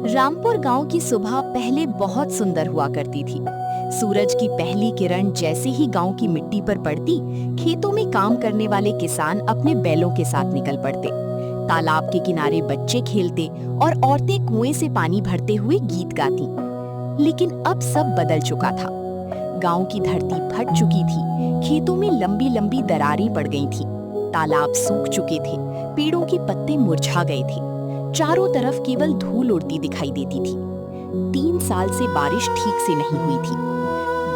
रामपुर गांव की सुबह पहले बहुत सुंदर हुआ करती थी। सूरज की पहली किरण जैसे ही गांव की मिट्टी पर पड़ती, खेतों में काम करने वाले किसान अपने बैलों के साथ निकल पड़ते। तालाब के किनारे बच्चे खेलते और औरतें कुएं से पानी भरते हुए गीत गाती। लेकिन अब सब बदल चुका था। गांव की धरती फट चुकी थी, खेतों में लंबी लंबी दरारें पड़ गई थीं, तालाब सूख चुके थे, पेड़ों के पत्ते मुरझा गए थे, चारों तरफ केवल धूल उड़ती दिखाई देती थी। 3 साल से बारिश ठीक से नहीं हुई थी।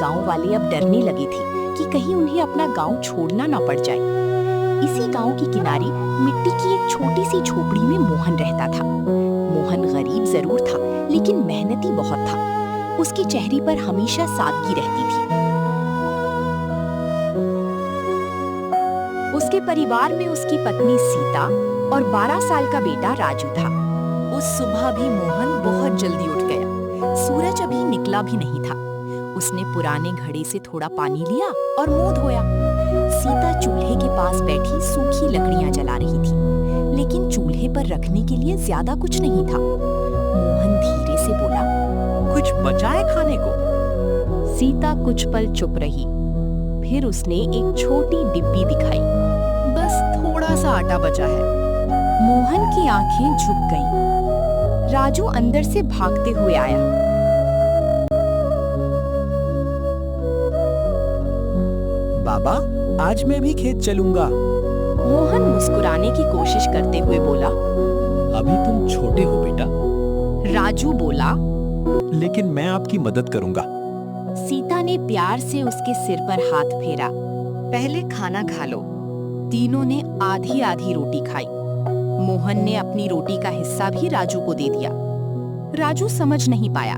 गांव वाले अब डरने लगे थे कि कहीं उन्हें अपना गांव छोड़ना न पड़ जाए। इसी गांव की किनारे मिट्टी की एक छोटी सी झोपड़ी में मोहन रहता था। मोहन गरीब जरूर था, लेकिन मेहनती बहुत था। उसके चेहरे पर हमेशा सादगी रहती थी। उसके परिवार में उसकी पत्नी सीता और 12 साल का बेटा राजू था। उस सुबह भी मोहन बहुत जल्दी उठ गया। सूरज अभी निकला भी नहीं था। उसने पुराने घड़े से थोड़ा पानी लिया और मुंह धोया। सीता चूल्हे के पास बैठी सूखी लकड़ियां जला रही थी, लेकिन चूल्हे पर रखने के लिए ज्यादा कुछ नहीं था। मोहन धीरे से बोला, कुछ बचा है खाने को? सीता कुछ पल चुप रही। फिर उसने एक छोटी डिब्बी दिखाई। बस थोड़ा सा आटा बचा है। मोहन की आंखें झुक गईं। राजू अंदर से भागते हुए आया। बाबा, आज मैं भी खेत चलूंगा। मोहन मुस्कुराने की कोशिश करते हुए बोला। अभी तुम छोटे हो बेटा। राजू बोला, लेकिन मैं आपकी मदद करूंगा। सीता ने प्यार से उसके सिर पर हाथ फेरा। पहले खाना खा लो। तीनों ने आधी आधी रोटी खाई। मोहन ने अपनी रोटी का हिस्सा भी राजू को दे दिया। राजू समझ नहीं पाया,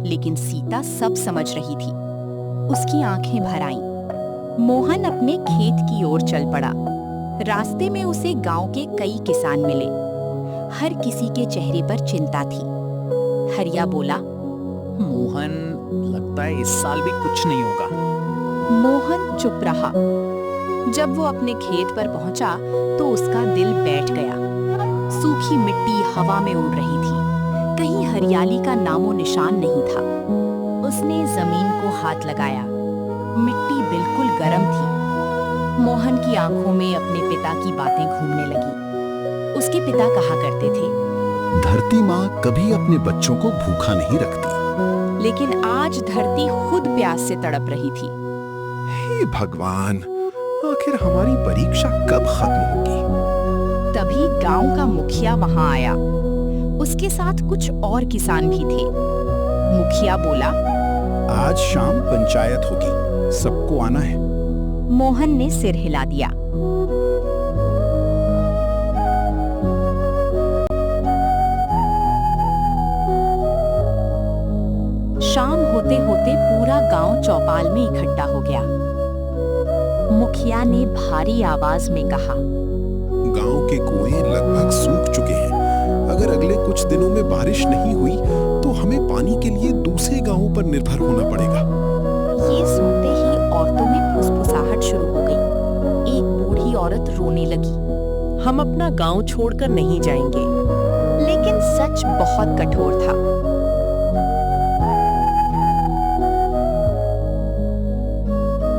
लेकिन सीता सब समझ रही थी। उसकी आंखें भर आईं। मोहन अपने खेत की ओर चल पड़ा। रास्ते में उसे गांव के कई किसान मिले। हर किसी के चेहरे पर चिंता थी। हरिया बोला, मोहन, लगता है इस साल भी कुछ नहीं होगा। मोहन चुप रहा। जब वो अपने खेत पर पहुंचा तो उसका दिल बैठ गया। सूखी मिट्टी हवा में उड़ रही थी। कहीं हरियाली का नामो निशान नहीं था। उसने जमीन को हाथ लगाया। मिट्टी बिल्कुल गर्म थी। मोहन की आंखों में अपने पिता की बातें घूमने लगी। उसके पिता कहा करते थे, धरती माँ कभी अपने बच्चों को भूखा नहीं रखती। लेकिन आज धरती खुद प्यास से तड़प रही थी। हे भगवान, आखिर हमारी परीक्षा कब खत्म होगी? तभी गांव का मुखिया वहां आया। उसके साथ कुछ और किसान भी थे। मुखिया बोला, आज शाम पंचायत होगी, सबको आना है। मोहन ने सिर हिला दिया। शाम होते होते पूरा गांव चौपाल में इकट्ठा हो गया। मुखिया ने भारी आवाज में कहा, गांव के कुएं लगभग सूख चुके हैं। अगर अगले कुछ दिनों में बारिश नहीं हुई तो हमें पानी के लिए दूसरे गांवों पर निर्भर होना पड़ेगा। ये सुनते ही औरतों में फुसफुसाहट शुरू हो गई। एक बूढ़ी औरत रोने लगी। हम अपना गांव छोड़कर नहीं जाएंगे। लेकिन सच बहुत कठोर था।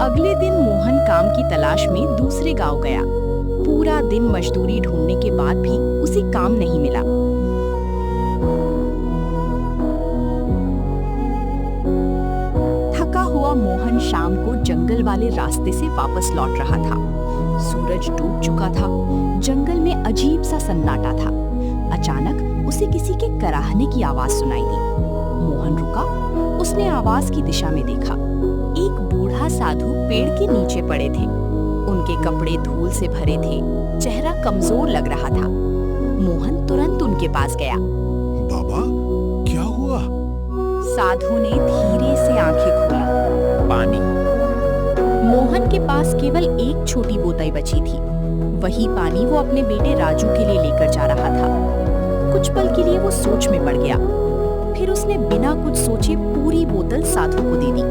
अगले दिन मोहन काम की तलाश में दूसरे गांव गया। पूरा दिन मजदूरी ढूंढने के बाद भी उसे काम नहीं मिला। थका हुआ मोहन शाम को जंगल वाले रास्ते से वापस लौट रहा था। सूरज डूब चुका था। जंगल में अजीब सा सन्नाटा था। अचानक उसे किसी के कराहने की आवाज सुनाई दी। मोहन रुका। उसने आवाज की दिशा में देखा। एक बूढ़ा साधु पेड़ के नीचे पड़े थे। उनके कपड़े धूल से भरे थे। चेहरा कमजोर लग रहा था। मोहन तुरंत उनके पास गया। बाबा, क्या हुआ? साधु ने धीरे से आंखें खोली। पानी। मोहन के पास केवल एक छोटी बोतल बची थी। वही पानी वो अपने बेटे राजू के लिए लेकर जा रहा था। कुछ पल के लिए वो सोच में पड़ गया। फिर उसने बिना कुछ सोचे पूरी बोतल साधु को दे दी।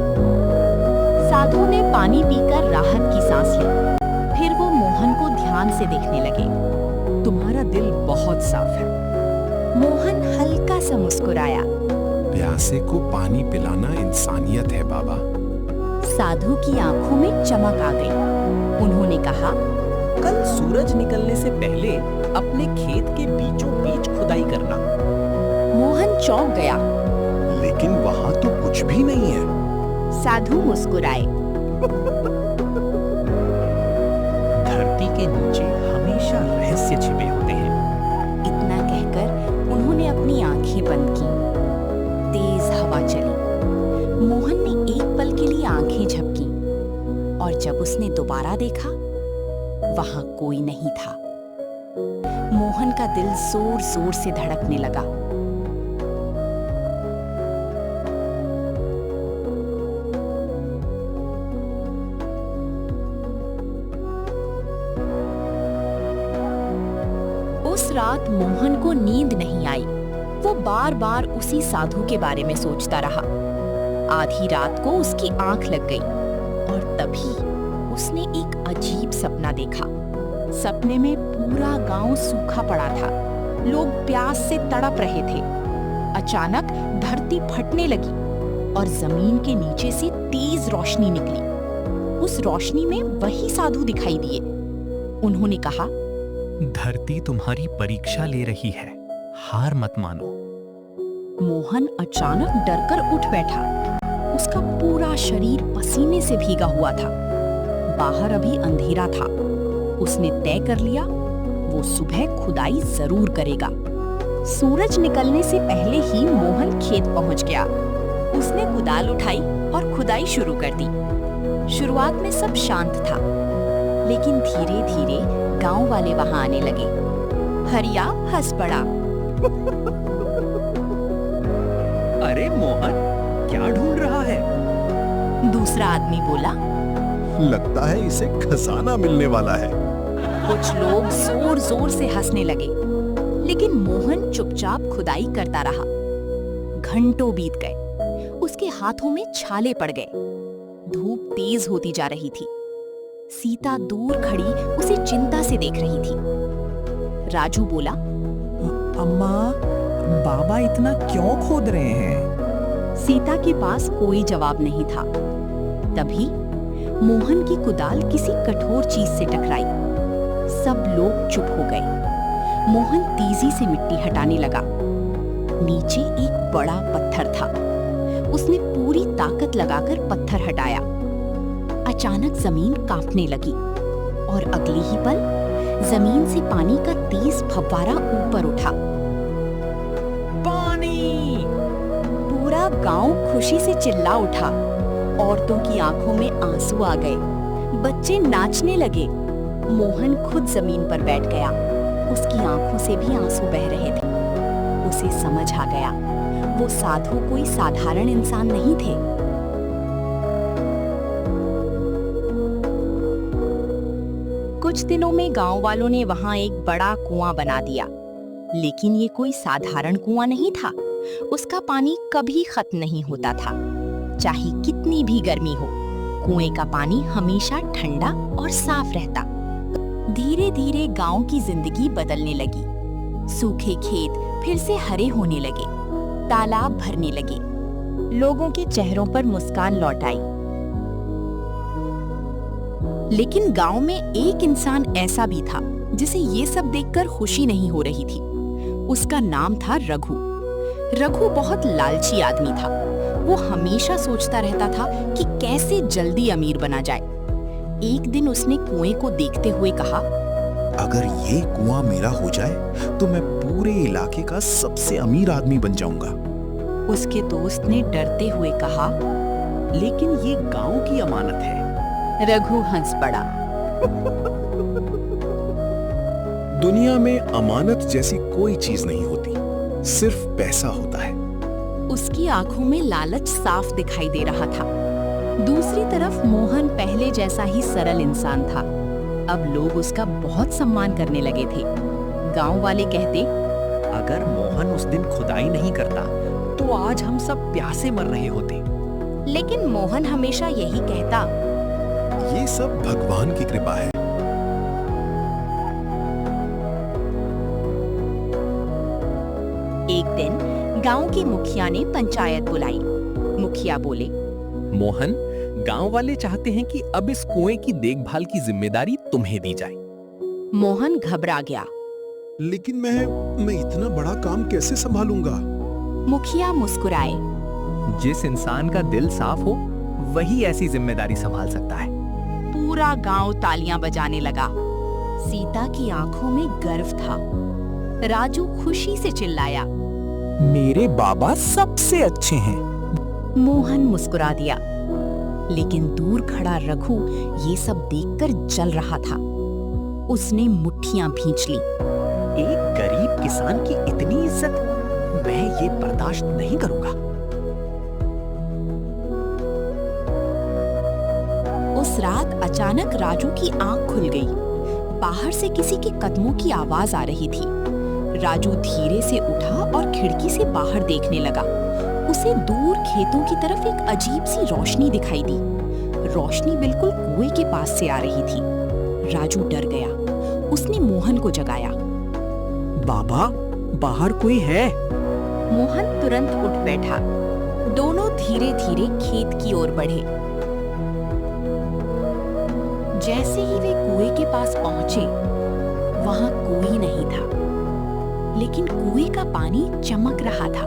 साधु ने पानी पीकर राहत की सांस ली। फिर वो मोहन को ध्यान से देखने लगे। तुम्हारा दिल बहुत साफ है। मोहन हल्का सा मुस्कुराया। प्यासे को पानी पिलाना इंसानियत है बाबा। साधु की आंखों में चमक आ गई। उन्होंने कहा, कल सूरज निकलने से पहले अपने खेत के बीचों बीच खुदाई करना। मोहन चौंक गया। लेकिन वहां तो कुछ भी नहीं है। साधु मुस्कुराए। धरती के नीचे हमेशा रहस्य छिपे होते हैं। इतना कहकर उन्होंने अपनी आंखें बंद की। तेज हवा चली। मोहन ने एक पल के लिए आंखें झपकी और जब उसने दोबारा देखा, वहां कोई नहीं था। मोहन का दिल जोर जोर से धड़कने लगा। उस रात मोहन को नींद नहीं आई। वो बार बार उसी साधु के बारे में सोचता रहा। आधी रात को उसकी आंख लग गई और तभी उसने एक अजीब सपना देखा। सपने में पूरा गांव सूखा पड़ा था। लोग प्यास से तड़प रहे थे। अचानक धरती फटने लगी और जमीन के नीचे से तेज रोशनी निकली। उस रोशनी में वही साधु दिखाई दिए। उन्होंने कहा, धरती तुम्हारी परीक्षा ले रही है, हार मत मानो। मोहन अचानक डरकर उठ बैठा। उसका पूरा शरीर पसीने से भीगा हुआ था। बाहर अभी अंधेरा था। उसने तय कर लिया, वो सुबह खुदाई जरूर करेगा। सूरज निकलने से पहले ही मोहन खेत पहुंच गया। उसने कुदाल उठाई और खुदाई शुरू कर दी। शुरुआत में सब शांत था, लेकिन धीरे धीरे गांव वाले वहां आने लगे। हरिया हंस पड़ा। अरे मोहन, क्या ढूंढ रहा है? दूसरा आदमी बोला। लगता है इसे खजाना मिलने वाला है। कुछ लोग जोर जोर से हंसने लगे, लेकिन मोहन चुपचाप खुदाई करता रहा। घंटों बीत गए। उसके हाथों में छाले पड़ गए। धूप तेज होती जा रही थी। सीता दूर खड़ी उसे चिंता से देख रही थी। राजू बोला, अम्मा, बाबा इतना क्यों खोद रहे हैं? सीता के पास कोई जवाब नहीं था। तभी मोहन की कुदाल किसी कठोर चीज से टकराई। सब लोग चुप हो गए। मोहन तेजी से मिट्टी हटाने लगा। नीचे एक बड़ा पत्थर था। उसने पूरी ताकत लगाकर पत्थर हटाया। अचानक जमीन कांपने लगी और अगले ही पल जमीन से पानी का तेज फव्वारा ऊपर उठा। पानी! पूरा गांव खुशी से चिल्ला उठा। औरतों की आंखों में आंसू आ गए। बच्चे नाचने लगे। मोहन खुद जमीन पर बैठ गया। उसकी आंखों से भी आंसू बह रहे थे। उसे समझ आ गया, वो साधु कोई साधारण इंसान नहीं थे। कुछ दिनों में गांव वालों ने वहां एक बड़ा कुआं बना दिया। लेकिन ये कोई साधारण कुआं नहीं था। उसका पानी कभी खत्म नहीं होता था। चाहे कितनी भी गर्मी हो, कुएं का पानी हमेशा ठंडा और साफ रहता। धीरे धीरे गांव की जिंदगी बदलने लगी। सूखे खेत फिर से हरे होने लगे। तालाब भरने लगे। लोगों के चेहरों पर मुस्कान लौट आई। लेकिन गांव में एक इंसान ऐसा भी था जिसे ये सब देखकर खुशी नहीं हो रही थी। उसका नाम था रघु। रघु बहुत लालची आदमी था। वो हमेशा सोचता रहता था कि कैसे जल्दी अमीर बना जाए। एक दिन उसने कुएं को देखते हुए कहा, अगर ये कुआं मेरा हो जाए तो मैं पूरे इलाके का सबसे अमीर आदमी बन जाऊंगा। उसके दोस्त ने डरते हुए कहा, लेकिन ये गांव की अमानत है। रघु हंस पड़ा। दुनिया में अमानत जैसी कोई चीज नहीं होती, सिर्फ पैसा होता है। उसकी आंखों में लालच साफ दिखाई दे रहा था। दूसरी तरफ मोहन पहले जैसा ही सरल इंसान था। अब लोग उसका बहुत सम्मान करने लगे थे। गांव वाले कहते, अगर मोहन उस दिन खुदाई नहीं करता तो आज हम सब प्यासे मर रहे होते। लेकिन मोहन हमेशा यही कहता, ये सब भगवान की कृपा है। दिन गांव के मुखिया ने पंचायत बुलाई। मुखिया बोले, मोहन, गांव वाले चाहते हैं कि अब इस कुएं की देखभाल की जिम्मेदारी तुम्हें दी जाए। मोहन घबरा गया। लेकिन मैं इतना बड़ा काम कैसे संभालूंगा? मुखिया मुस्कुराए। जिस इंसान का दिल साफ हो वही ऐसी जिम्मेदारी संभाल सकता है। पूरा गांव तालियां बजाने लगा। सीता की आंखों में गर्व था। राजू खुशी से चिल्लाया, मेरे बाबा सबसे अच्छे हैं। मोहन मुस्कुरा दिया। लेकिन दूर खड़ा रघु ये सब देखकर जल रहा था। उसने मुट्ठियां भींच ली। एक गरीब किसान की इतनी इज्जत, मैं ये बर्दाश्त नहीं करूंगा। उस रात अचानक राजू की आंख खुल गई। बाहर से किसी के कदमों की आवाज आ रही थी। राजू धीरे से उठा और खिड़की से बाहर देखने लगा। उसे दूर खेतों की तरफ एक अजीब सी रोशनी दिखाई दी। रोशनी बिल्कुल कुएं के पास से आ रही थी। राजू डर गया। उसने मोहन को जगाया। बाबा, बाहर कोई है? मोहन तुरंत उठ बैठा। दोनों धीरे धीरे खेत की ओर बढ़े। जैसे ही वे कुएं के पास पहुंचे, वहां कोई नहीं था। लेकिन कुएं का पानी चमक रहा था।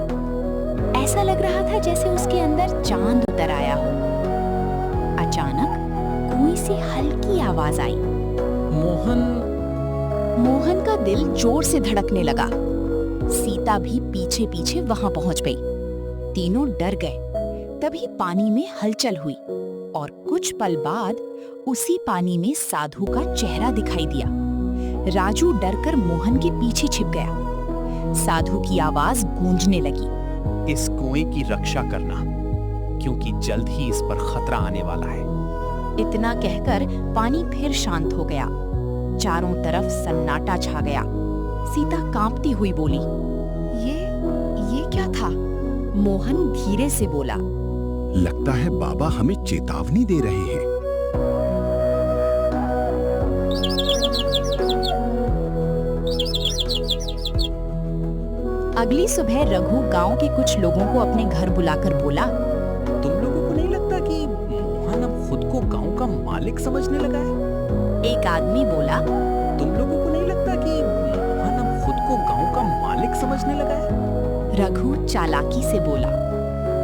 ऐसा लग रहा था जैसे उसके अंदर चांद उतर आया हो। अचानक कुएं से हल्की आवाज आई। मोहन का दिल जोर से धड़कने लगा। सीता भी पीछे पीछे वहां पहुंच गई। तीनों डर गए। तभी पानी में हलचल हुई और कुछ पल बाद उसी पानी में साधु का चेहरा दिखाई दिया। राजू डरकर मोहन के पीछे छिप गया। साधु की आवाज गूंजने लगी, इस कुएं की रक्षा करना, क्योंकि जल्द ही इस पर खतरा आने वाला है। इतना कहकर पानी फिर शांत हो गया। चारों तरफ सन्नाटा छा गया। सीता कांपती हुई बोली, ये क्या था? मोहन धीरे से बोला, लगता है बाबा हमें चेतावनी दे रहे हैं। अगली सुबह रघु गांव के कुछ लोगों को अपने घर बुलाकर बोला, तुम लोगों को नहीं लगता कि मोहन अब खुद को गांव का मालिक समझने लगा है? एक आदमी बोला, तुम लोगों को नहीं लगता कि मोहन अब खुद को गांव का मालिक समझने लगा है? रघु चालाकी से बोला,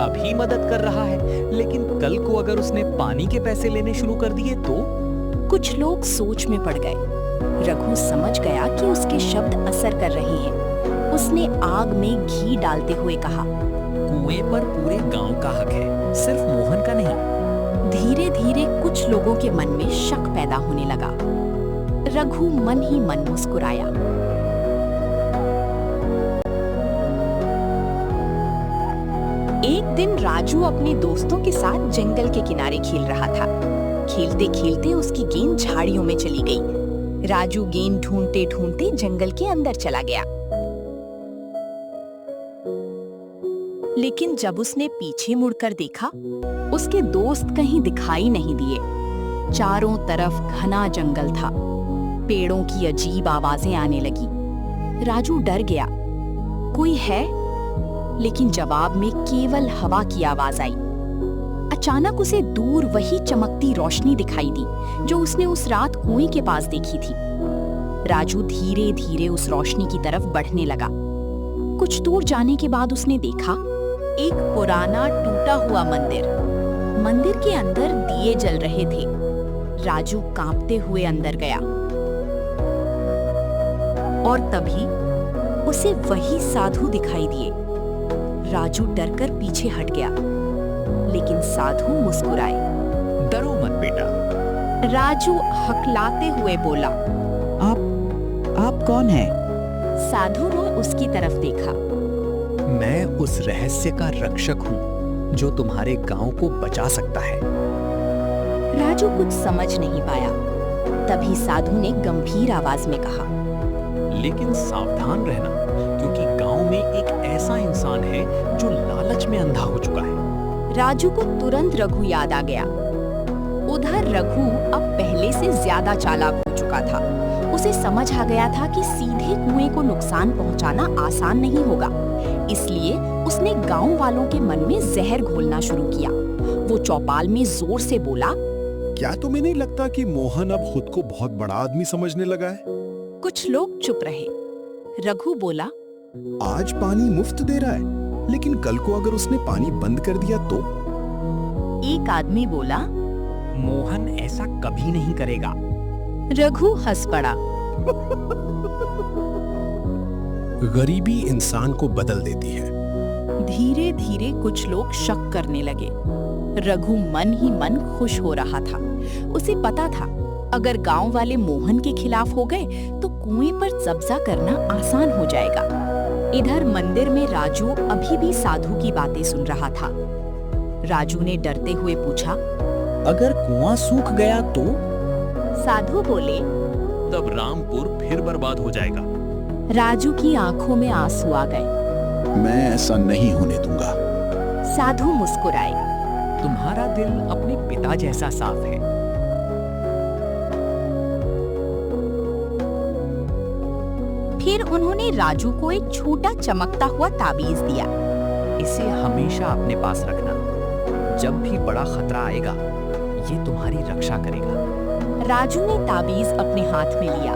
अभी मदद कर रहा है, लेकिन कल को अगर उसने पानी के पैसे लेने शुरू कर दिए तो? कुछ लोग सोच में पड़ गए। रघु समझ गया कि उसके शब्द असर कर रहे हैं। उसने आग में घी डालते हुए कहा, कुएं पर पूरे गांव का हक है, सिर्फ मोहन का नहीं। धीरे धीरे कुछ लोगों के मन में शक पैदा होने लगा। रघु मन ही मन मुस्कुराया। एक दिन राजू अपने दोस्तों के साथ जंगल के किनारे खेल रहा था। खेलते खेलते उसकी गेंद झाड़ियों में चली गई। राजू गेंद ढूंढते ढूंढते जंगल के अंदर चला गया। लेकिन जब उसने पीछे मुड़कर देखा, उसके दोस्त कहीं दिखाई नहीं दिए। चारों तरफ घना जंगल था। पेड़ों की अजीब आवाजें आने लगी। राजू डर गया। कोई है? लेकिन जवाब में केवल हवा की आवाज आई। अचानक उसे दूर वही चमकती रोशनी दिखाई दी जो उसने उस रात कुएं के पास देखी थी। राजू धीरे धीरे उस रोशनी की तरफ बढ़ने लगा। कुछ दूर जाने के बाद उसने देखा एक पुराना टूटा हुआ मंदिर। मंदिर के अंदर दिए जल रहे थे। राजू कांपते हुए अंदर गया और तभी उसे वही साधु दिखाई दिए। राजू डरकर पीछे हट गया, लेकिन साधु मुस्कुराए। डरो मत बेटा। राजू हकलाते हुए बोला, आप कौन हैं? साधु ने उसकी तरफ देखा। मैं उस रहस्य का रक्षक हूँ जो तुम्हारे गांव को बचा सकता है। राजू कुछ समझ नहीं पाया। तभी साधु ने गंभीर आवाज में कहा, लेकिन सावधान रहना, क्योंकि गांव में एक ऐसा इंसान है जो लालच में अंधा हो चुका है। राजू को तुरंत रघु याद आ गया। उधर रघु अब पहले से ज्यादा चालाक हो चुका था। उसे समझ आ गया था कि सीधे कुएं को नुकसान पहुंचाना आसान नहीं होगा। इसलिए उसने गांव वालों के मन में जहर घोलना शुरू किया। वो चौपाल में जोर से बोला, क्या तुम्हें नहीं लगता कि मोहन अब खुद को बहुत बड़ा आदमी समझने लगा है? कुछ लोग चुप रहे। रघु बोला, आज पानी मुफ्त दे रहा है, लेकिन कल को अगर उसने पानी बंद कर दिया तो? एक आदमी बोला, मोहन ऐसा कभी नहीं करेगा। रघु हंस पड़ा। गरीबी इंसान को बदल देती है। धीरे धीरे कुछ लोग शक करने लगे। रघु मन ही मन खुश हो रहा था। उसे पता था अगर गांव वाले मोहन के खिलाफ हो गए तो कुएं पर कब्जा करना आसान हो जाएगा। इधर मंदिर में राजू अभी भी साधु की बातें सुन रहा था। राजू ने डरते हुए पूछा, अगर कुआं सूख गया तो? साधु बोले, तब रामपुर फिर बर्बाद हो जाएगा। राजू की आंखों में आंसू आ गए। मैं ऐसा नहीं होने दूंगा। साधु मुस्कुराए। तुम्हारा दिल अपने पिता जैसा साफ है। फिर उन्होंने राजू को एक छोटा चमकता हुआ ताबीज दिया। इसे हमेशा अपने पास रखना। जब भी बड़ा खतरा आएगा, ये तुम्हारी रक्षा करेगा। राजू ने ताबीज अपने हाथ में लिया।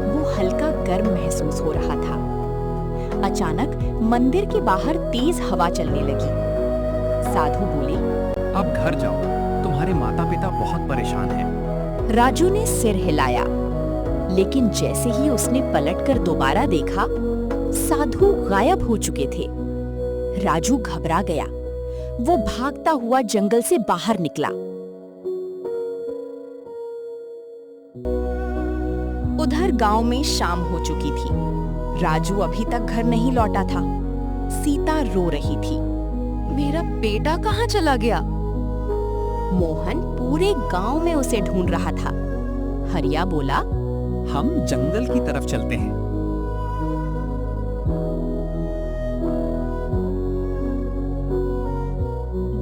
वो हल्का गर्म महसूस हो रहा था। अचानक मंदिर के बाहर तेज हवा चलने लगी। साधु बोले, अब घर जाओ, तुम्हारे माता पिता बहुत परेशान हैं। राजू ने सिर हिलाया, लेकिन जैसे ही उसने पलटकर दोबारा देखा, साधु गायब हो चुके थे। राजू घबरा गया। वो भागता हुआ जंगल से बाहर निकला। उधर गांव में शाम हो चुकी थी। राजू अभी तक घर नहीं लौटा था। सीता रो रही थी। मेरा बेटा कहाँ चला गया? मोहन पूरे गांव में उसे ढूंढ रहा था। हरिया बोला, हम जंगल की तरफ चलते हैं।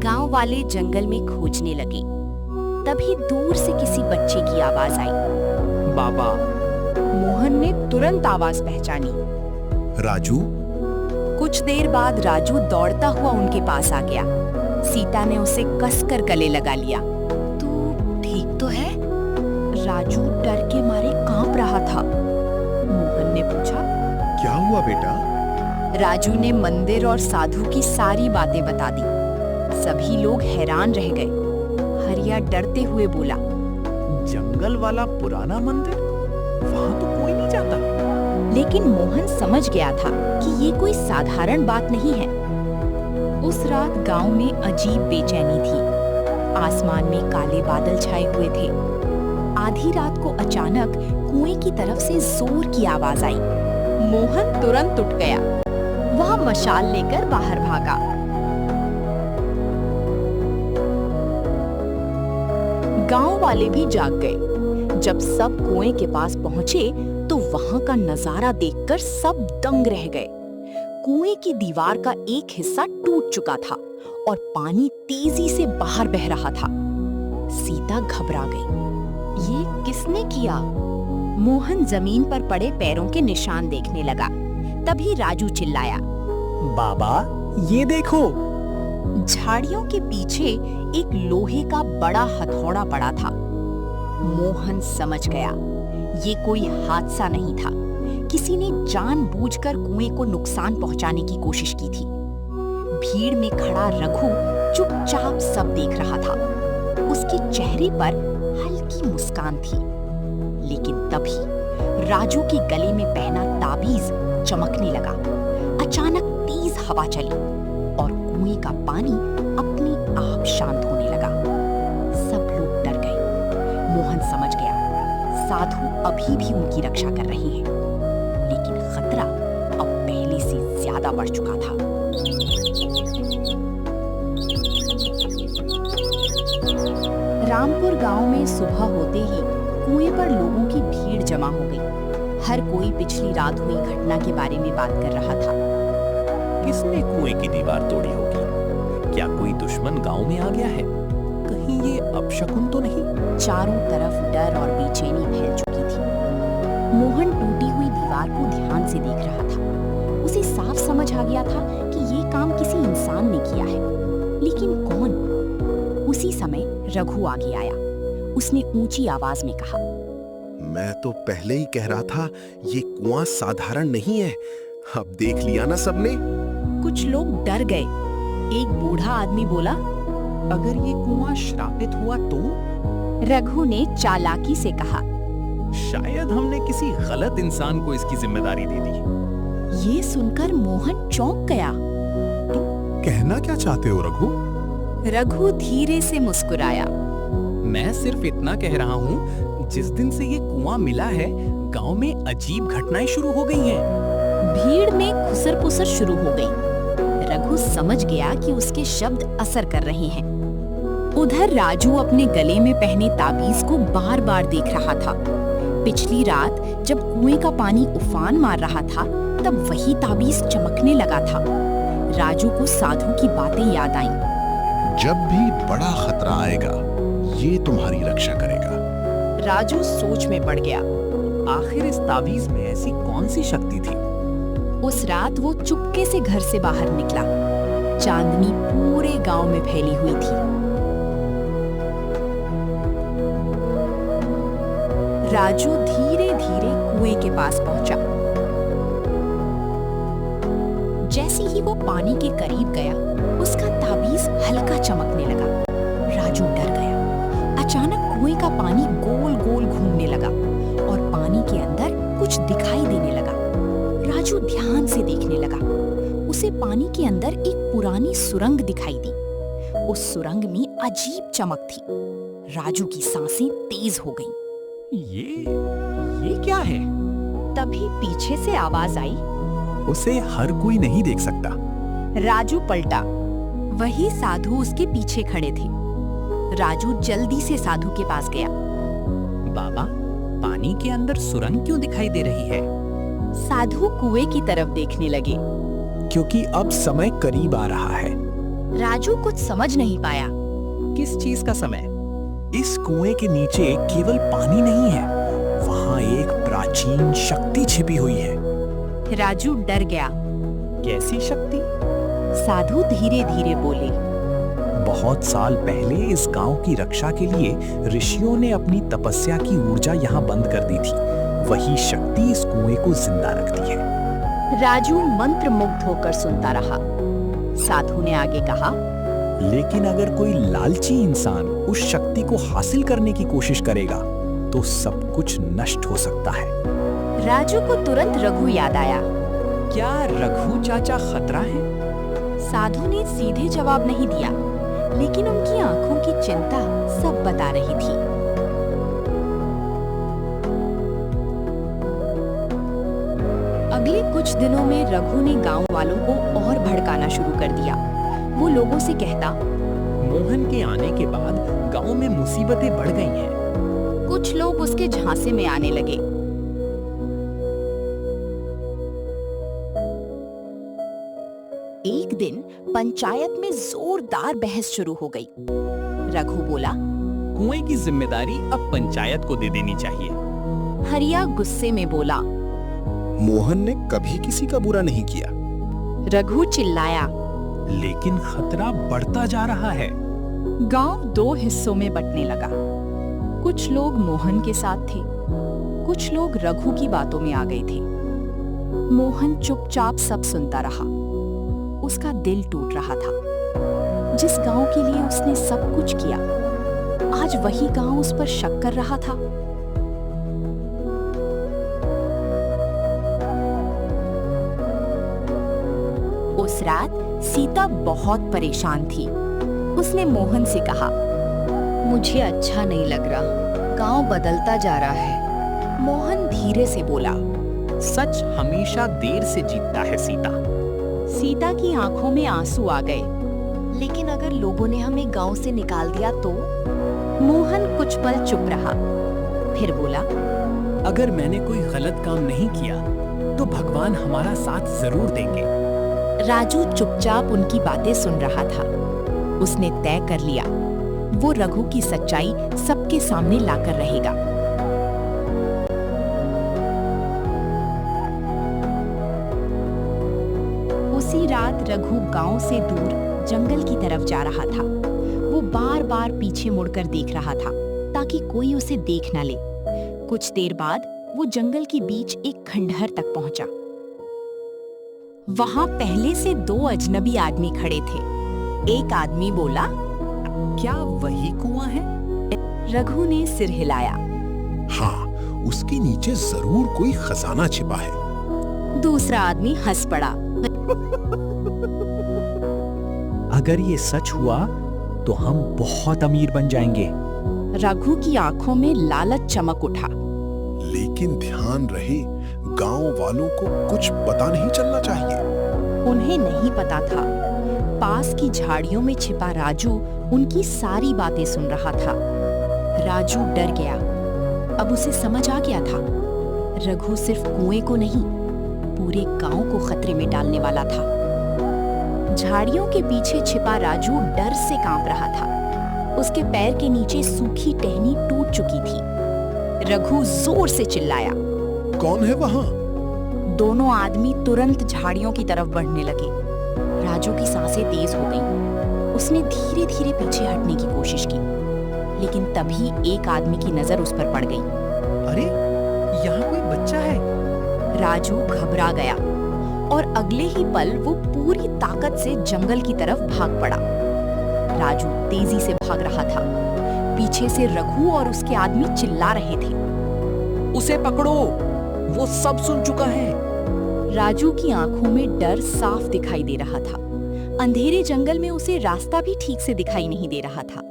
गांव वाले जंगल में खोजने लगे। तभी दूर से किसी बच्चे की आवाज आई। बाबा। मोहन ने तुरंत आवाज पहचानी। राजू? कुछ देर बाद राजू दौड़ता हुआ उनके पास आ गया। सीता ने उसे कसकर गले लगा लिया। तू ठीक तो है? राजू डर के मारे कांप रहा था। मोहन ने पूछा, क्या हुआ बेटा? राजू ने मंदिर और साधु की सारी बातें बता दी। सभी लोग हैरान रह गए। हरिया डरते हुए बोला, जंगल वाला पुराना मंदिर? वहां तो कोई नहीं जाता। लेकिन मोहन समझ गया था कि ये कोई साधारण बात नहीं है। उस रात गांव में अजीब बेचैनी थी। आसमान में काले बादल छाए हुए थे। आधी रात को अचानक कुएं की तरफ से जोर की आवाज आई। मोहन तुरंत उठ गया। वह मशाल लेकर बाहर भागा। गांव वाले भी जाग गए। जब सब कुएं के पास पहुंचे तो वहां का नजारा देखकर सब दंग रह गए। कुएं की दीवार का एक हिस्सा टूट चुका था और पानी तेजी से बाहर बह रहा था। सीता घबरा गई। ये किसने किया? मोहन जमीन पर पड़े पैरों के निशान देखने लगा। तभी राजू चिल्लाया, बाबा, ये देखो। झाड़ियों के पीछे एक लोहे का बड़ा हथौड़ा पड़ा था। मोहन समझ गया, ये कोई हादसा नहीं था। किसी ने जानबूझकर कुएं को नुकसान पहुंचाने की कोशिश की थी। भीड़ में खड़ा रघु चुपचाप सब देख रहा था। उसके चेहरे पर हल्की मुस्कान थी। लेकिन तभी राजू के गले में पहना ताबीज चमकने लगा। अचानक तेज हवा चली और कुएं का पानी अपने आप शांत होने लगा। सब लोग डर गए। मोहन समझ गया, साधु अभी भी उनकी रक्षा कर रहे हैं, लेकिन खतरा अब पहले से ज्यादा बढ़ चुका था। रामपुर गांव में सुबह होते ही कुएं पर लोगों की भीड़ जमा हो गई। हर कोई पिछली रात हुई घटना के बारे में बात कर रहा था। किसने कुएं की दीवार तोड़ी होगी? क्या कोई दुश्मन गांव में आ गया है? कहीं ये अपशकुन तो नहीं? चारों तरफ डर और बेचैनी फैल चुकी थी। मोहन टूटी हुई दीवार को ध्यान से देख रहा था। उसे साफ समझ आ गया था कि ये काम किसी इंसान ने किया है, लेकिन कौन? उसी समय रघु आगे आया। उसने ऊंची आवाज में कहा, मैं तो पहले ही कह रहा था ये कुआं साधारण नहीं है। अब देख लिया ना सबने। कुछ लोग डर गए। एक बूढ़ा आदमी बोला, अगर ये कुआं श्रापित हुआ तो? रघु ने चालाकी से कहा, शायद हमने किसी गलत इंसान को इसकी जिम्मेदारी दे दी। ये सुनकर मोहन चौंक गया। कहना क्या चाहते हो रघु? रघु धीरे से मुस्कुराया। मैं सिर्फ इतना कह रहा हूँ, जिस दिन से ये कुआं मिला है, गांव में अजीब घटनाएं शुरू हो गई हैं। भीड़ में खुसर-पुसर शुरू हो गई। रघु समझ गया कि उसके शब्द असर कर रहे हैं। उधर राजू अपने गले में पहने ताबीज को बार-बार देख रहा था। पिछली रात जब कुएं का पानी उफान मार रहा था, तब वही ताबीज चमकने लगा था। राजू को साधु की बातें याद आईं। जब भी बड़ा खतरा आएगा, ये तुम्हारी रक्षा करेगा। राजू सोच में पड़ गया। आखिर इस ताबीज में ऐसी कौन सी शक्ति थी? उस रात वो चुपके से घर से बाहर निकला। चांदनी पूरे गांव में फैली हुई थी। राजू धीरे-धीरे कुएं के पास पहुंचा। जैसे ही वो पानी के करीब गया, उसका ताबीज हल्का चमकने लगा। राजू डर गया। अचानक कुएं का पानी गोल-गोल घूमने लगा और पानी के अंदर कुछ दिखाई देने लगा। राजू ध्यान से देखने लगा। उसे पानी के अंदर एक पुरानी सुरंग दिखाई दी। उस सुरंग में अजीब चमक थी। राजू की सांसें तेज हो गईं। ये क्या है? तभी पीछे से आवाज आई, उसे हर कोई नहीं देख सकता। राजू पलटा। वही साधु उसके पीछे खड़े थे। राजू जल्दी से साधु के पास गया। बाबा, पानी के अंदर सुरंग क्यों दिखाई दे रही है? साधु कुएं की तरफ देखने लगे। क्योंकि अब समय करीब आ रहा है। राजू कुछ समझ नहीं पाया। किस चीज का समय? इस कुएं के नीचे केवल पानी नहीं है, वहाँ एक प्राचीन शक्ति छिपी हुई है। राजू डर गया। कैसी शक्ति? साधु धीरे-धीरे बोले, बहुत साल पहले इस गांव की रक्षा के लिए ऋषियों ने अपनी तपस्या की ऊर्जा यहाँ बंद कर दी थी। वही शक्ति इस कुएं को जिंदा रखती है। राजू मंत्रमुग्ध होकर सुनता रहा। साधु ने आगे कहा, लेकिन अगर कोई लालची इंसान उस शक्ति को हासिल करने की कोशिश करेगा, तो सब कुछ नष्ट हो सकता है। राजू को तुरंत रघु याद आया। क्या रघु चाचा खतरा है? साधु ने सीधे जवाब नहीं दिया, लेकिन उनकी आंखों की चिंता सब बता रही थी। अगले कुछ दिनों में रघु ने गांव वालों को और भड़काना शुरू कर दिया। वो लोगों से कहता, मोहन के आने के बाद गांव में मुसीबतें बढ़ गई हैं। कुछ लोग उसके झांसे में आने लगे। एक दिन पंचायत में जोरदार बहस शुरू हो गई। रघु बोला, कुएं की जिम्मेदारी अब पंचायत को दे देनी चाहिए। हरिया गुस्से में बोला, मोहन ने कभी किसी का बुरा नहीं किया। रघु चिल्लाया, लेकिन खतरा बढ़ता जा रहा है। गांव दो हिस्सों में बंटने लगा। कुछ लोग मोहन के साथ थे, कुछ लोग रघु की बातों में आ गए थे। मोहन चुपचाप सब सुनता रहा। उसका दिल टूट रहा था। जिस गांव के लिए उसने सब कुछ किया, आज वही गांव उस पर शक कर रहा था। उस रात सीता बहुत परेशान थी। उसने मोहन से कहा, मुझे अच्छा नहीं लग रहा, गांव बदलता जा रहा है। मोहन धीरे से बोला, सच हमेशा देर से जीतता है सीता। सीता की आंखों में आंसू आ गए। लेकिन अगर लोगों ने हमें गांव से निकाल दिया तो? मोहन कुछ पल चुप रहा, फिर बोला, अगर मैंने कोई गलत काम नहीं किया तो भगवान हमारा साथ जरूर देंगे। राजू चुपचाप उनकी बातें सुन रहा था। उसने तय कर लिया, वो रघु की सच्चाई सबके सामने लाकर रहेगा। उसी रात रघु गांव से दूर जंगल की तरफ जा रहा था। वो बार बार पीछे मुड़कर देख रहा था ताकि कोई उसे देख न ले। कुछ देर बाद वो जंगल के बीच एक खंडहर तक पहुंचा। वहां पहले से 2 अजनबी आदमी खड़े थे। एक आदमी बोला, क्या वही कुआं है? रघु ने सिर हिलाया। हाँ, उसके नीचे जरूर कोई खजाना छिपा है। दूसरा आदमी हंस पड़ा। अगर ये सच हुआ तो हम बहुत अमीर बन जाएंगे। रघु की आंखों में लालच चमक उठा। लेकिन ध्यान रहे, गांव वालों को कुछ पता नहीं चलना चाहिए। उन्हें नहीं पता था, पास की झाड़ियों में छिपा राजू उनकी सारी बातें सुन रहा था। राजू डर गया। अब उसे समझ आ गया था, रघु सिर्फ कुएं को नहीं, पूरे गांव को खतरे में डालने वाला था। झाड़ियों के पीछे छिपा राजू डर से कांप रहा था। उसके पैर के नीचे सूखी टहनी टूट चुकी थी। रघु जोर से चिल्लाया। कौन है वहां? दोनों आदमी तुरंत झाड़ियों की तरफ बढ़ने लगे। राजू की सांसें तेज हो गईं। उसने धीरे धीरे पीछे हटने की कोशिश की, लेकिन तभी एक आदमी की नजर उस पर पड़ गई। अरे, यहाँ कोई बच्चा है। राजू घबरा गया और अगले ही पल वो पूरी ताकत से जंगल की तरफ भाग पड़ा। राजू तेजी से भाग रहा था। पीछे से रघु और उसके आदमी चिल्ला रहे थे, उसे पकड़ो, वो सब सुन चुका है। राजू की आंखों में डर साफ दिखाई दे रहा था। अंधेरे जंगल में उसे रास्ता भी ठीक से दिखाई नहीं दे रहा था।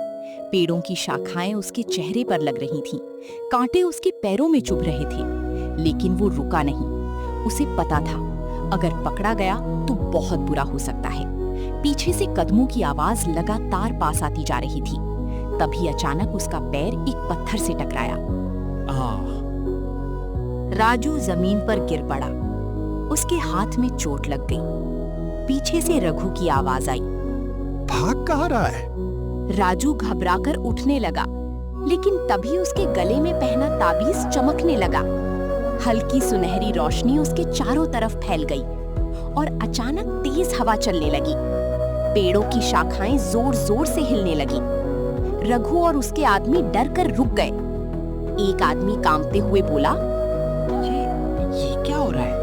पेड़ों की शाखाएं उसके चेहरे पर लग रही थीं, कांटे उसके पैरों में चुभ रहे थे, लेकिन वो रुका नहीं। उसे पता था, अगर पकड़ा गया तो बहुत बुरा हो सकता है। पीछे से कदमों की आवाज लगातार पास आती जा रही थी। तभी अचानक उसका पैर एक पत्थर से टकराया। राजू जमीन पर गिर पड़ा। उसके हाथ में चोट लग गई। पीछे से रघु की आवाज आई, भाग कहाँ रहा है? राजू घबराकर उठने लगा, लेकिन तभी उसके गले में पहना ताबीज चमकने लगा। हल्की सुनहरी रोशनी उसके चारों तरफ फैल गई और अचानक तेज हवा चलने लगी। पेड़ों की शाखाएं जोर जोर से हिलने लगी। रघु और उसके आदमी डर कर रुक गए। एक आदमी कांपते हुए बोला, ये क्या हो रहा है?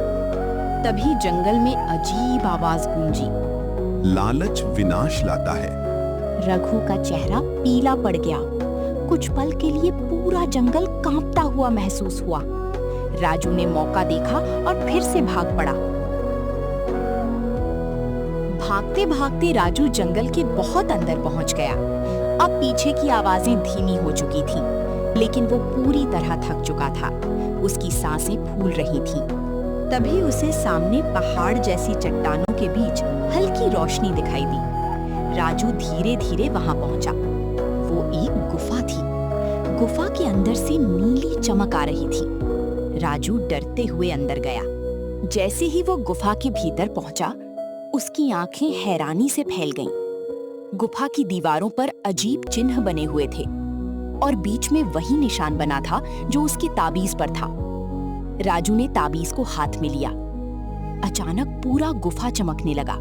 तभी जंगल में अजीब आवाज गूंजी। लालच विनाश लाता है। रघु का चेहरा पीला पड़ गया। कुछ पल के लिए पूरा जंगल कांपता हुआ महसूस हुआ। राजू ने मौका देखा और फिर से भाग पड़ा। भागते भागते राजू जंगल के बहुत अंदर पहुंच गया। अब पीछे की आवाजें धीमी हो चुकी थीं, लेकिन वो पूरी तरह थक चुका था। उसकी सांसें फूल रही थीं। तभी उसे सामने पहाड़ जैसी चट्टानों के बीच हल्की रोशनी दिखाई दी। राजू धीरे धीरे वहां पहुंचा। वो एक गुफा थी। गुफा के अंदर से नीली चमक आ रही थी। राजू डरते हुए अंदर गया। जैसे ही वो गुफा के भीतर पहुंचा, उसकी आंखें हैरानी से फैल गईं। गुफा की दीवारों पर अजीब चिन्ह बने हुए थे और बीच में वही निशान बना था जो उसकी ताबीज पर था। राजू ने ताबीज को हाथ में लिया। अचानक पूरा गुफा चमकने लगा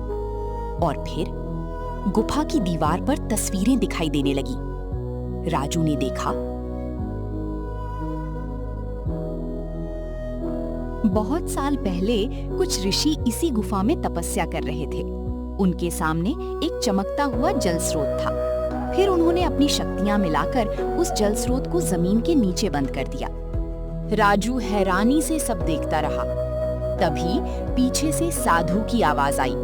और फिर गुफा की दीवार पर तस्वीरें दिखाई देने लगी। राजू ने देखा, बहुत साल पहले कुछ ऋषि इसी गुफा में तपस्या कर रहे थे। उनके सामने एक चमकता हुआ जल स्रोत था। फिर उन्होंने अपनी शक्तियां मिलाकर उस जल स्रोत को जमीन के नीचे बंद कर दिया। राजू हैरानी से सब देखता रहा। तभी पीछे से साधु की आवाज आई,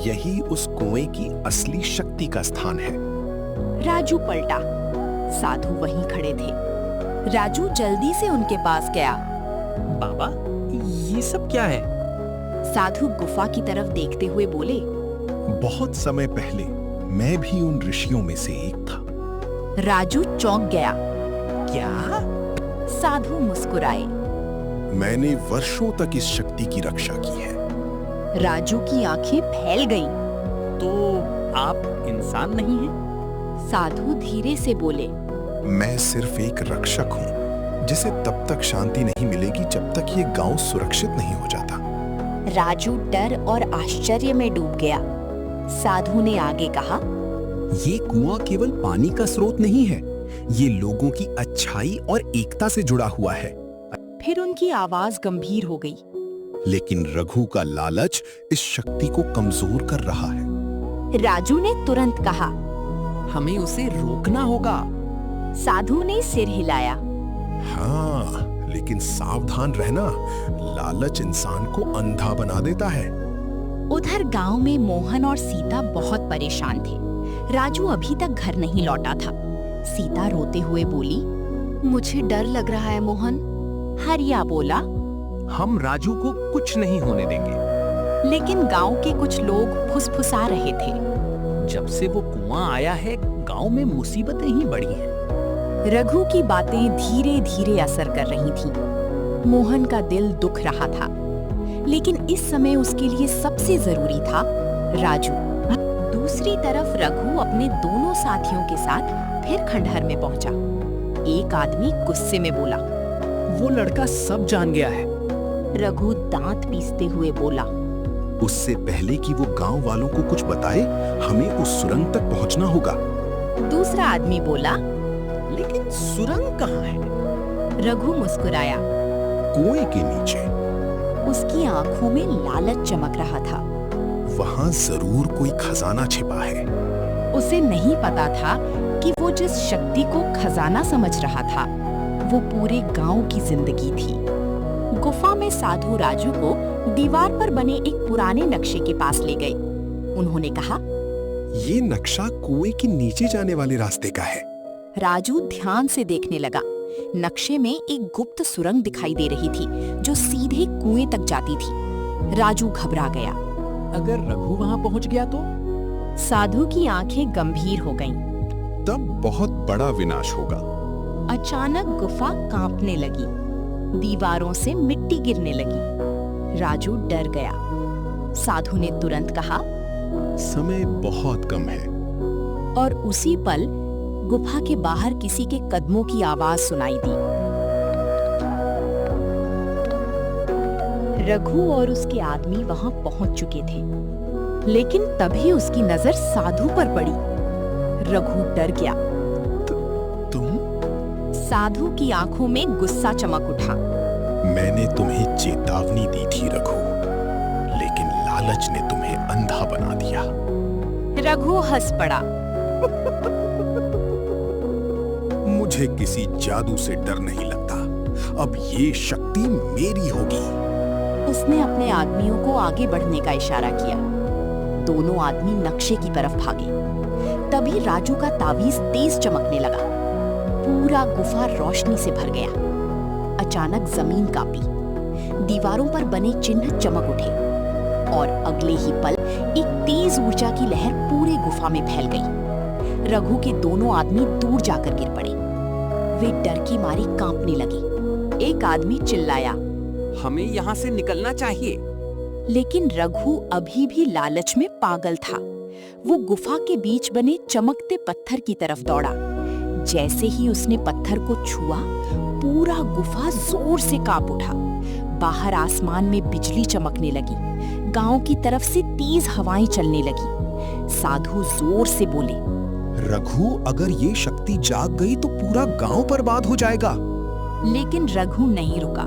यही उस कुएं की असली शक्ति का स्थान है। राजू पलटा। साधु वहीं खड़े थे। राजू जल्दी से उनके पास गया। बाबा, ये सब क्या है? साधु गुफा की तरफ देखते हुए बोले, बहुत समय पहले मैं भी उन ऋषियों में से एक था। राजू चौंक गया। क्या? साधु मुस्कुराए। मैंने वर्षों तक इस शक्ति की रक्षा की है। राजू की आंखें फैल गईं। तो आप इंसान नहीं हैं? साधु धीरे से बोले, मैं सिर्फ एक रक्षक हूँ, जिसे तब तक शांति नहीं मिलेगी जब तक ये गांव सुरक्षित नहीं हो जाता। राजू डर और आश्चर्य में डूब गया। साधु ने आगे कहा, ये कुआं केवल पानी का स्रोत नहीं है, ये लोगों की अच्छाई और एकता से जुड़ा हुआ है। फिर उनकी आवाज गंभीर हो गई। लेकिन रघु का लालच इस शक्ति को कमजोर कर रहा है। राजू ने तुरंत कहा। हमें उसे रोकना होगा। साधु ने सिर हिलाया। हाँ, लेकिन सावधान रहना, लालच इंसान को अंधा बना देता है। उधर गांव में मोहन और सीता बहुत परेशान थे। राजू अभी तक घर नहीं लौटा था। सीता रोते हुए बोली, मुझे डर लग रहा है मोहन। हरिया बोला, हम राजू को कुछ नहीं होने देंगे। लेकिन गांव के कुछ लोग फुसफुसा रहे थे। जब से वो कुआं आया है, गांव में मुसीबतें ही बढ़ी हैं। रघु की बातें धीरे धीरे असर कर रही थीं। मोहन का दिल दुख रहा था, लेकिन इस समय उसके लिए सबसे जरूरी था राजू। दूसरी तरफ रघु अपने दोनों साथियों के साथ फिर खंडहर में पहुंचा। एक आदमी गुस्से में बोला, वो लड़का सब जान गया है। रघु दांत पीसते हुए बोला, उससे पहले कि वो गांव वालों को कुछ बताए, हमें उस सुरंग तक पहुंचना होगा। दूसरा आदमी बोला, लेकिन सुरंग कहाँ है? रघु मुस्कुराया। कुएं के नीचे। उसकी आंखों में लालच चमक रहा था। वहां जरूर कोई खजाना छिपा है। उसे नहीं पता था कि वो जिस शक्ति को खजाना समझ रहा था, वो पूरे गांव की जिंदगी थी। गुफा में साधु राजू को दीवार पर बने एक पुराने नक्शे के पास ले गए। उन्होंने कहा, ये नक्शा कुएं के नीचे जाने वाले रास्ते का है। राजू ध्यान से देखने लगा। नक्शे में एक गुप्त सुरंग दिखाई दे रही थी जो सीधे कुएं तक जाती थी। राजू घबरा गया। अगर रघु वहां पहुंच गया तो? साधु की आंखें गंभीर हो गईं। तब बहुत बड़ा विनाश होगा। अचानक गुफा कांपने लगी। दीवारों से मिट्टी गिरने लगी। राजू डर गया। साधु ने तुरंत कहा, समय बहुत कम है। और उसी पल गुफा के बाहर किसी के कदमों की आवाज सुनाई दी। रघु और उसके आदमी वहां पहुंच चुके थे, लेकिन तभी उसकी नजर साधु पर पड़ी। रघु डर गया। तुम? साधु की आंखों में गुस्सा चमक उठा। मैंने तुम्हें चेतावनी दी थी रघु, लेकिन लालच ने तुम्हें अंधा बना दिया। रघु हंस पड़ा। मुझे किसी जादू से डर नहीं लगता। अब ये शक्ति मेरी होगी। उसने अपने आदमियों को आगे बढ़ने का इशारा किया। दोनों आदमी नक्शे की तरफ भागे। तभी राजू का तावीज तेज चमकने लगा। पूरा गुफा रोशनी से भर गया। अचानक जमीन कांपी। दीवारों पर बने चिन्ह चमक उठे और अगले ही पल एक तेज ऊर्जा की लहर पूरे गुफा में फैल गई। रघु के दोनों आदमी दूर जाकर गिर पड़े। वे डर की मारी कांपने लगे। एक आदमी चिल्लाया, हमें यहाँ से निकलना चाहिए। लेकिन रघु अभी भी लालच में पागल था। वो गुफा के बीच बने चमकते पत्थर की तरफ दौड़ा। जैसे ही उसने पत्थर को छुआ, पूरा गुफा जोर से कांप उठा। बाहर आसमान में बिजली चमकने लगी। गांव की तरफ से तेज हवाएं चलने लगी। साधु जोर से बोले, रघु, अगर ये शक्ति जाग गई तो पूरा गांव बर्बाद हो जाएगा। लेकिन रघु नहीं रुका।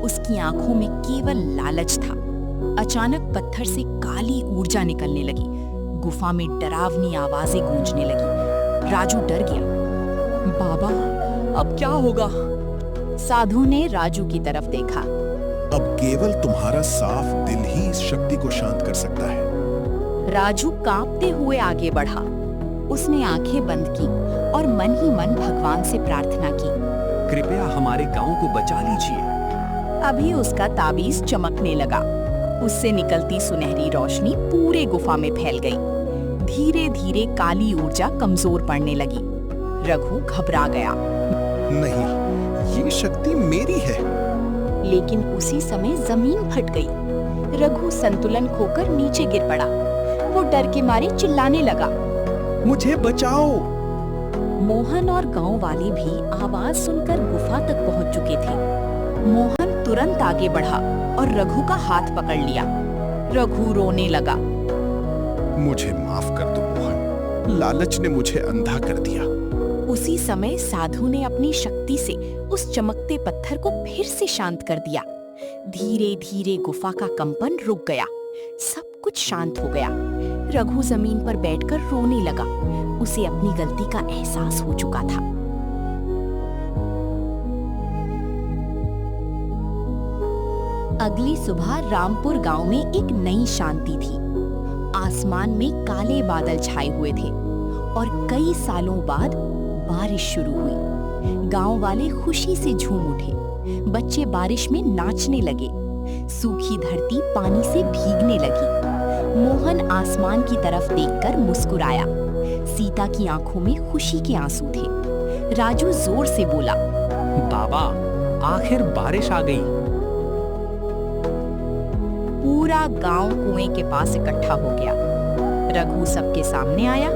उसकी आंखों में केवल लालच था। अचानक पत्थर से काली ऊर्जा निकलने लगी। गुफा में डरावनी आवाजें गूंजने लगी। राजू डर गया। बाबा, अब क्या होगा? साधु ने राजू की तरफ देखा। अब केवल तुम्हारा साफ दिल ही इस शक्ति को शांत कर सकता है। राजू कांपते हुए आगे बढ़ा। उसने आंखें बंद की और मन ही मन भगवान से प्रार्थना की, कृपया हमारे गांव को बचा लीजिए। अभी उसका ताबीज चमकने लगा। उससे निकलती सुनहरी रोशनी पूरे गुफा में फैल गई। धीरे धीरे काली ऊर्जा कमजोर पड़ने लगी। रघु घबरा गया। नहीं, ये शक्ति मेरी है। लेकिन उसी समय जमीन फट गई। रघु संतुलन खोकर नीचे गिर पड़ा। वो डर के मारे चिल्लाने लगा, मुझे बचाओ। मोहन और गांव वाले भी आवाज सुनकर गुफा तक पहुंच चुके थे। मोहन तुरंत आगे बढ़ा और रघु का हाथ पकड़ लिया। रघु रोने लगा। मुझे माफ कर दो मोहन, लालच ने मुझे अंधा कर दिया। उसी समय साधु ने अपनी शक्ति से उस चमकते पत्थर को फिर से शांत कर दिया। धीरे धीरे गुफा का कंपन रुक गया, सब कुछ शांत हो गया। रघु जमीन पर बैठकर रोने लगा। उसे अपनी गलती का एहसास हो चुका था। अगली सुबह रामपुर गांव में एक नई शांति थी। आसमान में काले बादल छाए हुए थे और कई सालों बाद बारिश शुरू हुई। गांव वाले खुशी से झूम उठे। बच्चे बारिश में नाचने लगे। सूखी धरती पानी से भीगने लगी। मोहन आसमान की तरफ देखकर मुस्कुराया। सीता की आंखों में खुशी के आंसू थे। राजू जोर से बोला, बाबा, आखिर बारिश आ गई। पूरा गांव कुएं के पास इकट्ठा हो गया। रघु सबके सामने आया।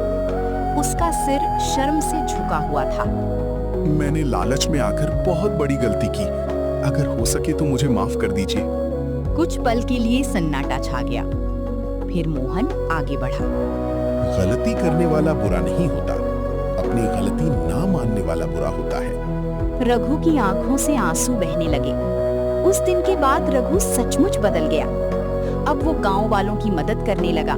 उसका सिर शर्म से झुका हुआ था। मैंने लालच में आकर बहुत बड़ी गलती की। अगर हो सके तो मुझे माफ कर दीजिए। कुछ पल के लिए सन्नाटा छा गया। फिर मोहन आगे बढ़ा। गलती करने वाला बुरा नहीं होता, अपनी गलती ना मानने वाला बुरा होता है। रघु की आंखों से आंसू बहने लगे। उस दिन के बाद रघु सचमुच बदल गया। अब वो गांव वालों की मदद करने लगा।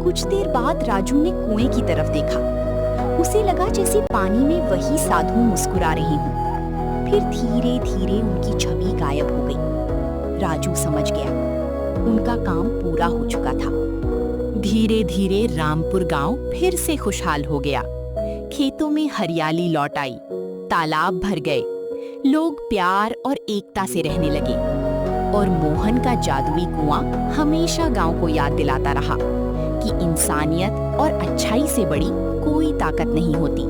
कुछ देर बाद राजू ने कुएं की तरफ देखा। उसे लगा जैसे पानी में वही साधु मुस्कुरा रही हूँ। फिर धीरे धीरे उनकी छवि गायब हो गई। राजू समझ गया, उनका काम पूरा हो चुका था। धीरे धीरे रामपुर गांव फिर से खुशहाल हो गया। खेतों में हरियाली लौट आई, तालाब भर गए, लोग प्यार और एकता से रहने लगे और मोहन का जादुई कुआं हमेशा गांव को याद दिलाता रहा कि इंसानियत और अच्छाई से बड़ी कोई ताकत नहीं होती।